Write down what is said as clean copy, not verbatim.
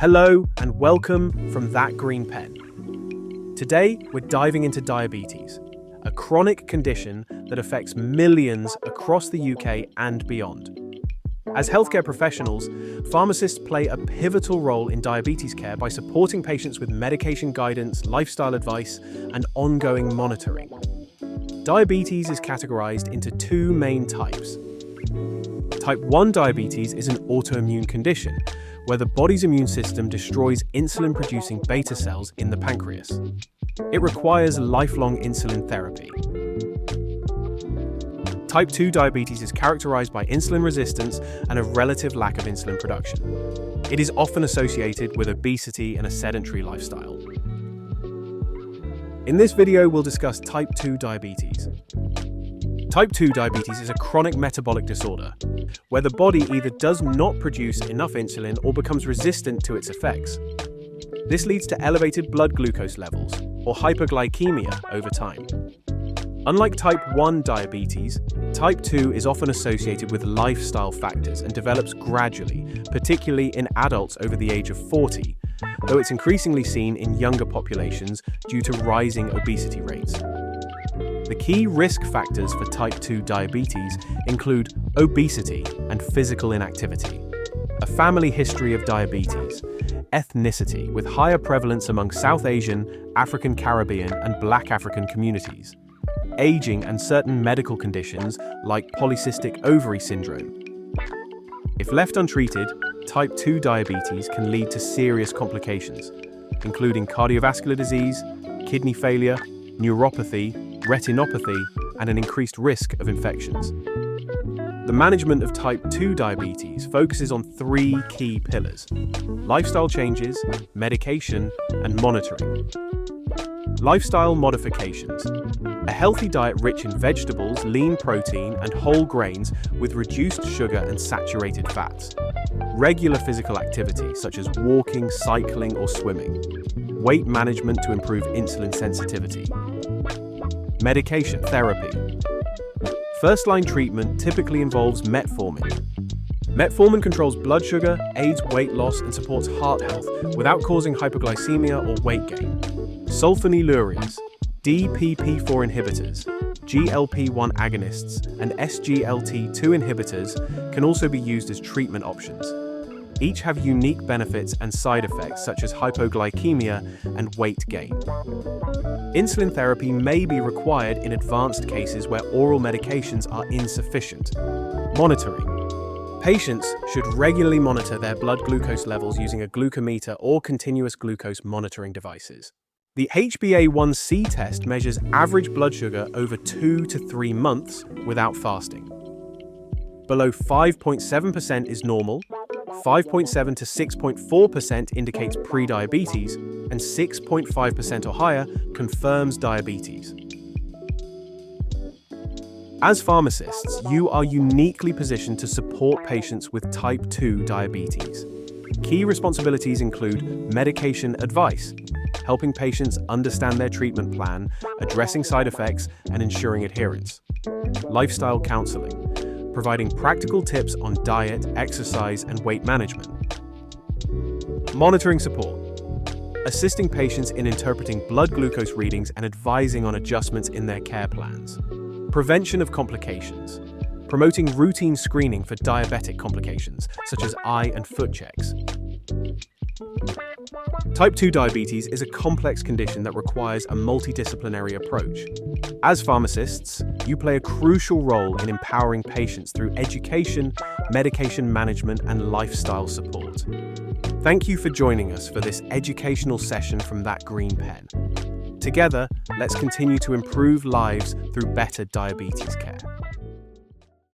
Hello and welcome from That Green Pen. Today we're diving into diabetes, a chronic condition that affects millions across the UK and beyond. As healthcare professionals, pharmacists play a pivotal role in diabetes care by supporting patients with medication guidance, lifestyle advice, and ongoing monitoring. Diabetes is categorized into two main types. Type 1 diabetes is an autoimmune condition where the body's immune system destroys insulin-producing beta cells in the pancreas. It requires lifelong insulin therapy. Type 2 diabetes is characterized by insulin resistance and a relative lack of insulin production. It is often associated with obesity and a sedentary lifestyle. In this video, we'll discuss type 2 diabetes. Type 2 diabetes is a chronic metabolic disorder where the body either does not produce enough insulin or becomes resistant to its effects. This leads to elevated blood glucose levels, or hyperglycemia, over time. Unlike type 1 diabetes, type 2 is often associated with lifestyle factors and develops gradually, particularly in adults over the age of 40, though it's increasingly seen in younger populations due to rising obesity rates. The key risk factors for type 2 diabetes include obesity and physical inactivity, a family history of diabetes, ethnicity with higher prevalence among South Asian, African Caribbean, and Black African communities, aging and certain medical conditions like polycystic ovary syndrome. If left untreated, type 2 diabetes can lead to serious complications, including cardiovascular disease, kidney failure, neuropathy, retinopathy, and an increased risk of infections. The management of type 2 diabetes focuses on three key pillars: lifestyle changes, medication, and monitoring. Lifestyle modifications. A healthy diet rich in vegetables, lean protein, and whole grains with reduced sugar and saturated fats. Regular physical activity such as walking, cycling, or swimming. Weight management to improve insulin sensitivity. Medication therapy. First-line treatment typically involves metformin. Metformin controls blood sugar, aids weight loss, and supports heart health without causing hypoglycemia or weight gain. Sulfonylureas, DPP4 inhibitors, GLP-1 agonists, and SGLT2 inhibitors can also be used as treatment options. Each have unique benefits and side effects such as hypoglycemia and weight gain. Insulin therapy may be required in advanced cases where oral medications are insufficient. Monitoring. Patients should regularly monitor their blood glucose levels using a glucometer or continuous glucose monitoring devices. The HbA1c test measures average blood sugar over 2 to 3 months without fasting. Below 5.7% is normal, 5.7 to 6.4% indicates prediabetes, and 6.5% or higher confirms diabetes. As pharmacists, you are uniquely positioned to support patients with type 2 diabetes. Key responsibilities include medication advice, helping patients understand their treatment plan, addressing side effects, and ensuring adherence. Lifestyle counseling, providing practical tips on diet, exercise, and weight management. Monitoring support, assisting patients in interpreting blood glucose readings and advising on adjustments in their care plans. Prevention of complications, promoting routine screening for diabetic complications, such as eye and foot checks. Type 2 diabetes is a complex condition that requires a multidisciplinary approach. As pharmacists, you play a crucial role in empowering patients through education, medication management, and lifestyle support. Thank you for joining us for this educational session from That Green Pen. Together, let's continue to improve lives through better diabetes care.